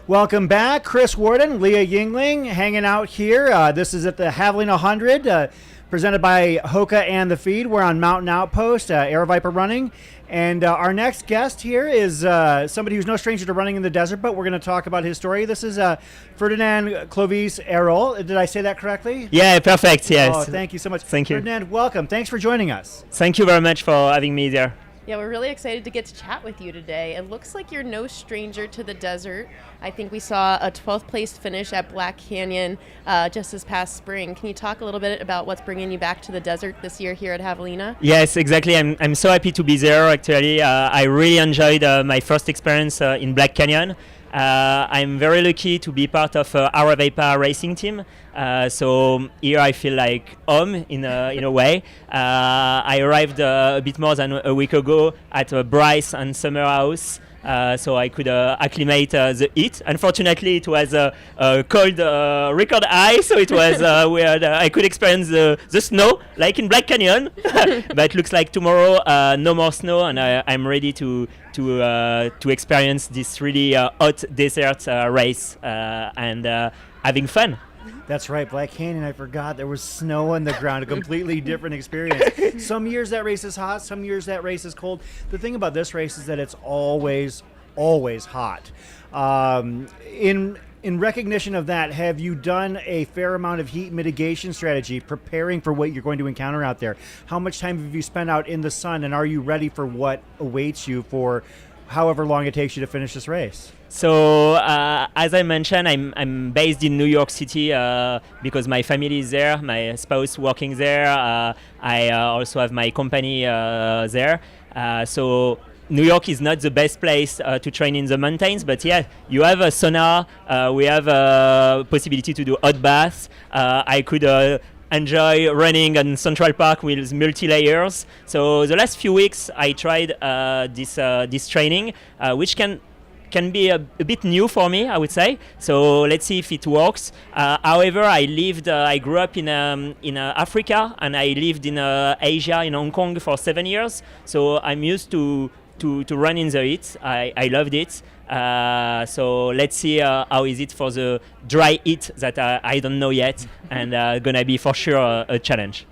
Welcome back. Chris Warden, Leah Yingling hanging out here. This is at the Javelina Jundred, presented by Hoka and the Feed. We're on Mountain Outpost, Air Viper running. And our next guest here is somebody who's no stranger to running in the desert, but we're going to talk about his story. This is Ferdinand-Clovis Airault. Did I say that correctly? Yeah, perfect, yes. Oh, thank you so much. Thank you. Ferdinand, welcome. Thanks for joining us. Thank you very much for having me there. Yeah, we're really excited to get to chat with you today. It looks like you're no stranger to the desert. I think we saw a 12th place finish at Black Canyon just this past spring. Can you talk a little bit about what's bringing you back to the desert this year here at Javelina? Yes, exactly. I'm so happy to be there, actually. I really enjoyed my first experience in Black Canyon. I'm very lucky to be part of Airault Vapor racing team. So here I feel like home in a way. I arrived a bit more than a week ago at Bryce and Summer House. So I could acclimate the heat. Unfortunately, it was a cold record high, so it was weird. I could experience the snow like in Black Canyon, but looks like tomorrow no more snow, and I'm ready to experience this really hot desert race and having fun. That's right, Black Canyon, I forgot there was snow on the ground, a completely different experience. Some years that race is hot, some years that race is cold. The thing about this race is that it's always hot. In recognition of that, have you done a fair amount of heat mitigation strategy, preparing for what you're going to encounter out there? How much time have you spent out in the sun, and are you ready for what awaits you for however long it takes you to finish this race? So as I mentioned, I'm based in New York City because my family is there, my spouse working there. I also have my company there. So New York is not the best place to train in the mountains, but yeah, you have a sauna. We have a possibility to do hot baths. I could enjoy running on Central Park with multi-layers. So the last few weeks I tried this training, which can be a bit new for me, I would say. So let's see if it works. However, I grew up in Africa, and I lived in Asia, in Hong Kong for 7 years. So I'm used to run in the heat. I loved it. So let's see how is it for the dry heat that I don't know yet, and gonna be for sure a challenge.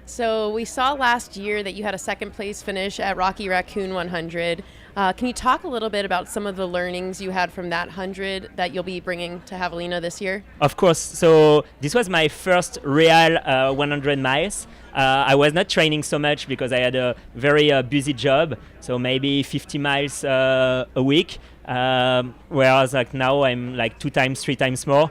So we saw last year that you had a second place finish at Rocky Raccoon 100. Can you talk a little bit about some of the learnings you had from that 100 that you'll be bringing to Javelina this year? Of course. So this was my first real 100 miles. I was not training so much because I had a very busy job, so maybe 50 miles a week. Whereas like now I'm like 2 times, 3 times more,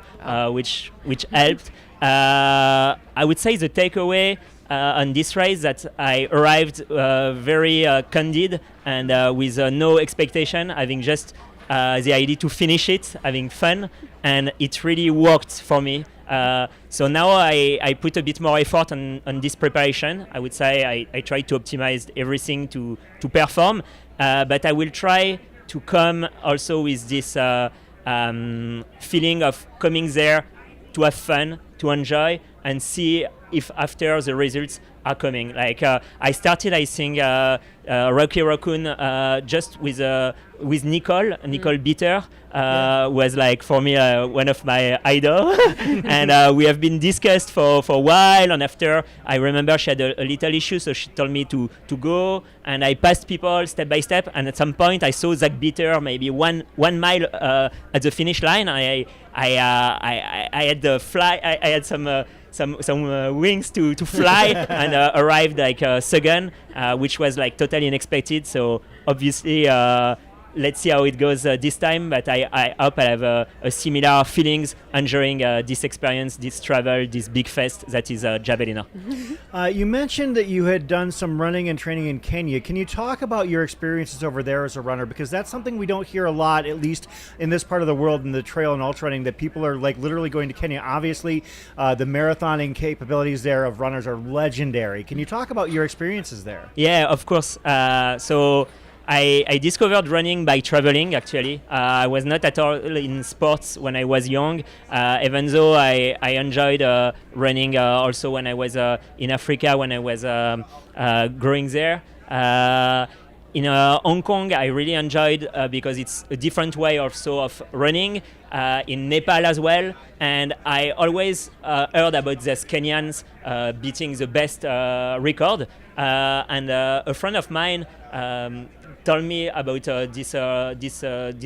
which helped. I would say the takeaway on this race that I arrived very candid and with no expectation, having just the idea to finish it, having fun, and it really worked for me. So now I put a bit more effort on this preparation. I would say I try to optimize everything to perform, but I will try to come also with this feeling of coming there to have fun, to enjoy, and see if after the results are coming. Like I started, I think, Rocky Raccoon just with Nicole Bitter, was like for me one of my idols, and we have been discussed for a while. And after, I remember she had a little issue, so she told me to go, and I passed people step by step. And at some point, I saw Zach Bitter maybe one mile at the finish line. I had the fly. I had some wings to fly and arrived like second, which was like totally unexpected. So obviously, let's see how it goes this time. But I hope I have a similar feelings enjoying this experience, this travel, this big fest that is Javelina. You mentioned that you had done some running and training in Kenya. Can you talk about your experiences over there as a runner? Because that's something we don't hear a lot, at least in this part of the world in the trail and ultra running, that people are like literally going to Kenya. Obviously, the marathoning capabilities there of runners are legendary. Can you talk about your experiences there? Yeah, of course. So I discovered running by traveling, actually. I was not at all in sports when I was young, even though I enjoyed running also when I was in Africa, when I was growing there. In Hong Kong, I really enjoyed because it's a different way also of running. In Nepal as well, and I always heard about these Kenyans beating the best record. And a friend of mine told me about this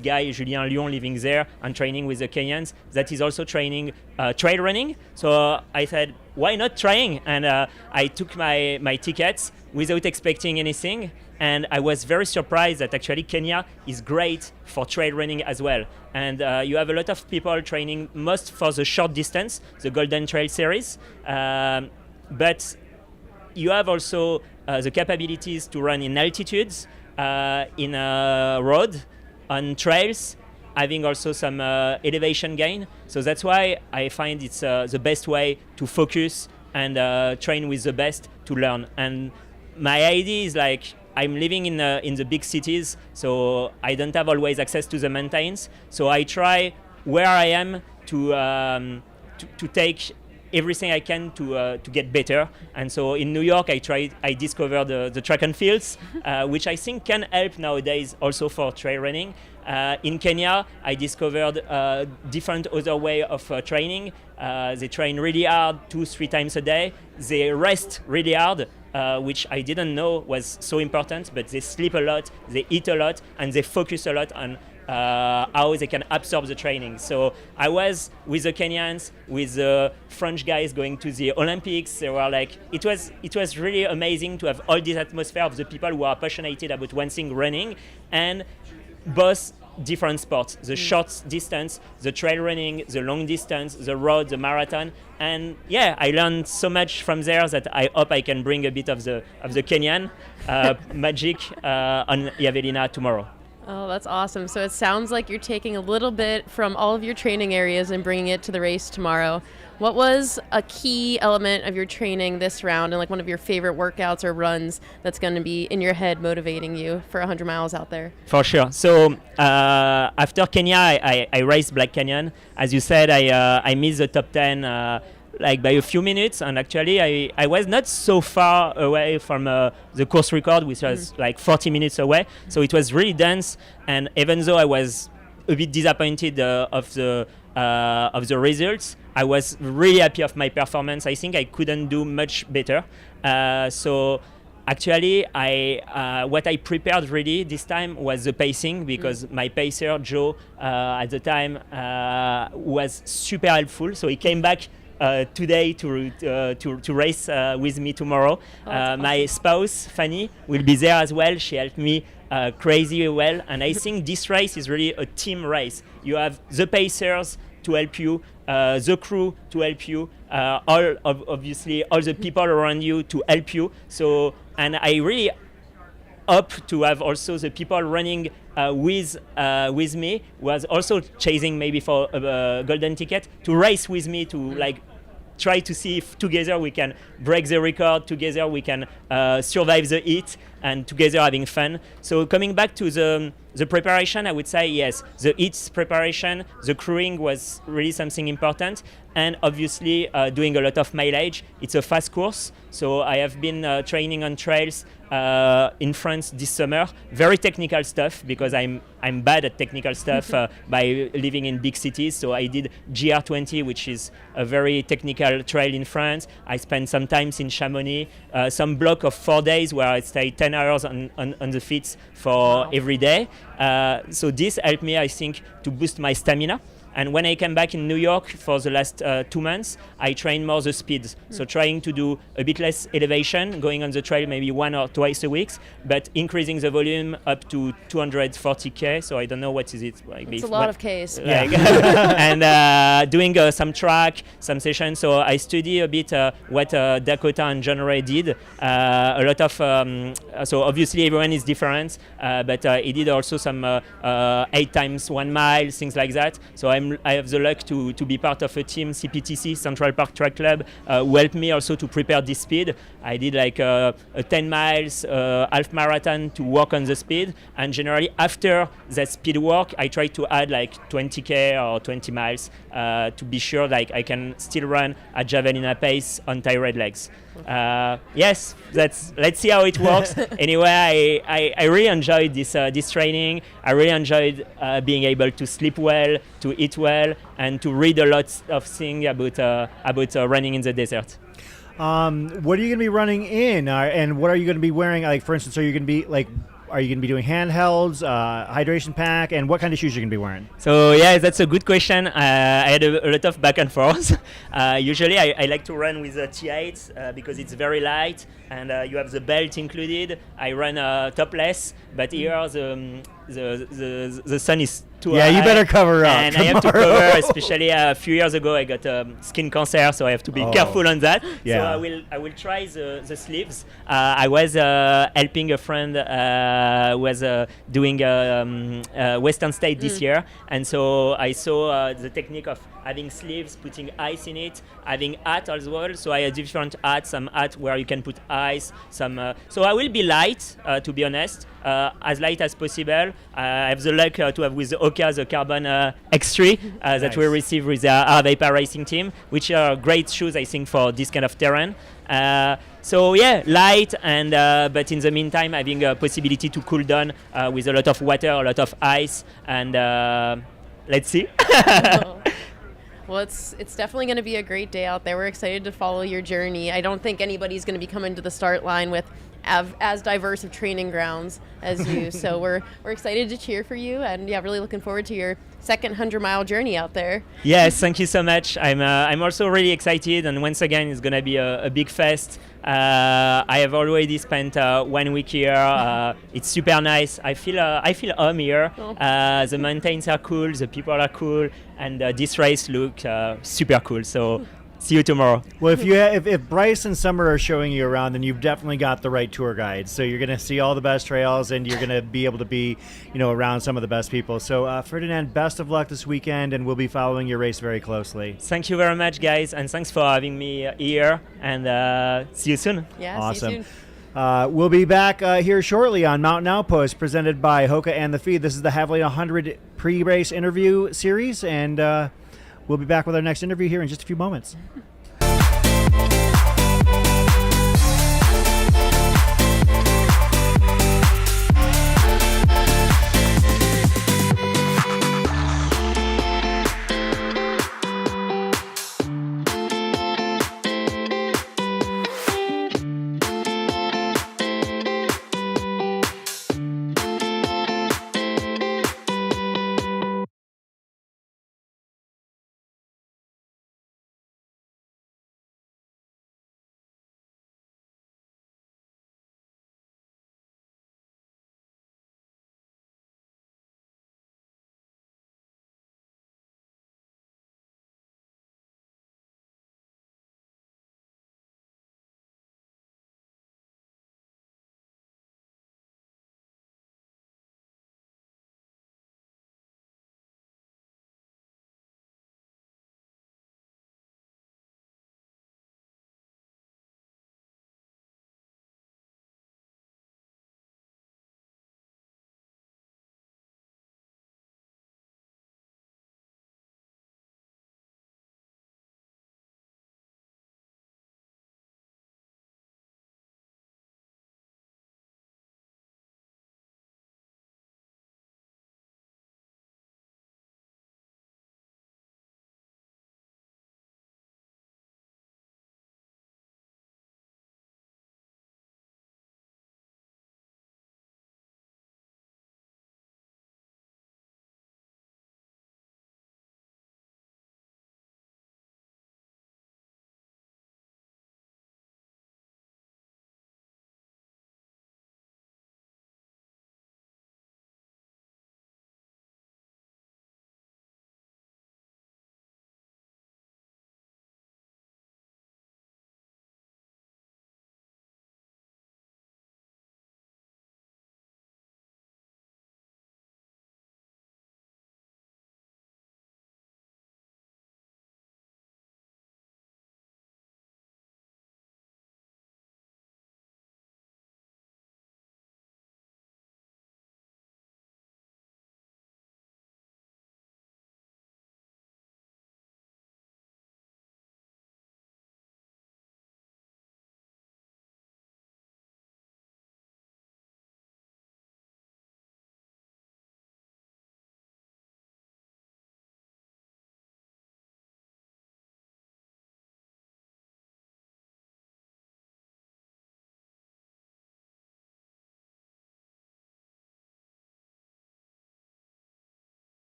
guy Julien Lyon living there and training with the Kenyans. That is also training trail running. So I said, why not trying? And I took my tickets without expecting anything. And I was very surprised that actually Kenya is great for trail running as well. And you have a lot of people training most for the short distance, the Golden Trail series. But you have also the capabilities to run in altitudes, in a road, on trails, having also some elevation gain. So that's why I find it's the best way to focus and train with the best to learn. And my idea is like, I'm living in the big cities, so I don't have always access to the mountains. So I try where I am to take everything I can to get better. And so in New York, I discovered the track and fields, which I think can help nowadays also for trail running. In Kenya, I discovered different other way of training. They train really hard 2-3 times a day. They rest really hard, which I didn't know was so important, but they sleep a lot, they eat a lot, and they focus a lot on how they can absorb the training. So I was with the Kenyans, with the French guys going to the Olympics. They were like, it was really amazing to have all this atmosphere of the people who are passionate about one thing, running, and both different sports, the short distance, the trail running, the long distance, the road, the marathon. And yeah, I learned so much from there that I hope I can bring a bit of the Kenyan magic on Javelina tomorrow. Oh, that's awesome. So it sounds like you're taking a little bit from all of your training areas and bringing it to the race tomorrow. What was a key element of your training this round and like one of your favorite workouts or runs that's going to be in your head motivating you for 100 miles out there? For sure. So after Kenya, I raced Black Canyon. As you said, I missed the top 10 like by a few minutes, and actually I was not so far away from the course record, which was like 40 minutes away. So it was really dense, and even though I was a bit disappointed of the results, I was really happy of my performance. I think I couldn't do much better. So actually, what I prepared really this time was the pacing, because my pacer Joe at the time was super helpful. So he came back today to race with me tomorrow. My spouse Fanny will be there as well. She helped me crazy well, and I think this race is really a team race. You have the pacers to help you, the crew to help you, obviously all the people around you to help you. So, and I really hope to have also the people running with me, was also chasing maybe for a golden ticket, to race with me, to like try to see if together we can break the record, together we can survive the heat, and together having fun. So coming back to the preparation, I would say yes, the heat preparation, the crewing was really something important, and obviously doing a lot of mileage. It's a fast course, so I have been training on trails in France this summer. Very technical stuff, because I'm bad at technical stuff by living in big cities. So I did GR20, which is a very technical trail in France. I spent some time in Chamonix, some block of 4 days where I stayed 10 hours on the feet for every day. So this helped me, I think, to boost my stamina. And when I came back in New York for the last 2 months, I trained more the speeds. So trying to do a bit less elevation, going on the trail maybe 1 or twice a week, but increasing the volume up to 240K. So I don't know what is it. Like it's a lot of Ks. Like and doing some track, some sessions. So I study a bit what Dakota and Jundred did. A lot of, so obviously everyone is different, but he did also some 8 times 1 mile, things like that. So I'm I have the luck to be part of a team, CPTC, Central Park Track Club, who helped me also to prepare this speed. I did like a 10 miles, half marathon to work on the speed. And generally after that speed work, I try to add like 20K or 20 miles to be sure like I can still run at Javelina pace on tired legs. Yes, let's see how it works. Anyway, I really enjoyed this training. I really enjoyed being able to sleep well, to eat well, and to read a lot of things about running in the desert. What are you going to be running in, and what are you going to be wearing? Like, for instance, are you going to be doing handhelds, hydration pack, and what kind of shoes are you going to be wearing? So yeah, that's a good question. I had a lot of back and forth. Usually I like to run with a T8 because it's very light and you have the belt included. I run topless, but here the sun is too high. Yeah, you better cover up. And I have to cover, especially a few years ago I got skin cancer, so I have to be careful on that. Yeah. So I will try the sleeves. I was helping a friend who was doing Western State this year, and so I saw the technique of having sleeves, putting ice in it, having hat as well. So I have different hats, some hat where you can put ice, some. So I will be light, to be honest, as light as possible. I have the luck to have with Oka the Carbon X3 that we received with our Vapor Racing team, which are great shoes, I think, for this kind of terrain. So yeah, light, and but in the meantime having a possibility to cool down with a lot of water, a lot of ice, and let's see. Well, it's definitely going to be a great day out there. We're excited to follow your journey. I don't think anybody's going to be coming to the start line with as diverse of training grounds as you. So we're excited to cheer for you, and yeah, really looking forward to your second 100-mile journey out there. Yes, thank you so much. I'm also really excited, and once again, it's going to be a big fest. I have already spent 1 week here. It's super nice. I feel home here. The mountains are cool, the people are cool, and this race look super cool. So see you tomorrow. Well, if Bryce and Summer are showing you around, then you've definitely got the right tour guide. So you're going to see all the best trails, and you're going to be able to be, around some of the best people. So Ferdinand, best of luck this weekend, and we'll be following your race very closely. Thank you very much, guys, and thanks for having me here. And see you soon. Yeah, awesome. See you soon. We'll be back here shortly on Mountain Outpost, presented by Hoka and the Feed. This is the Javelina Jundred pre-race interview series, and we'll be back with our next interview here in just a few moments.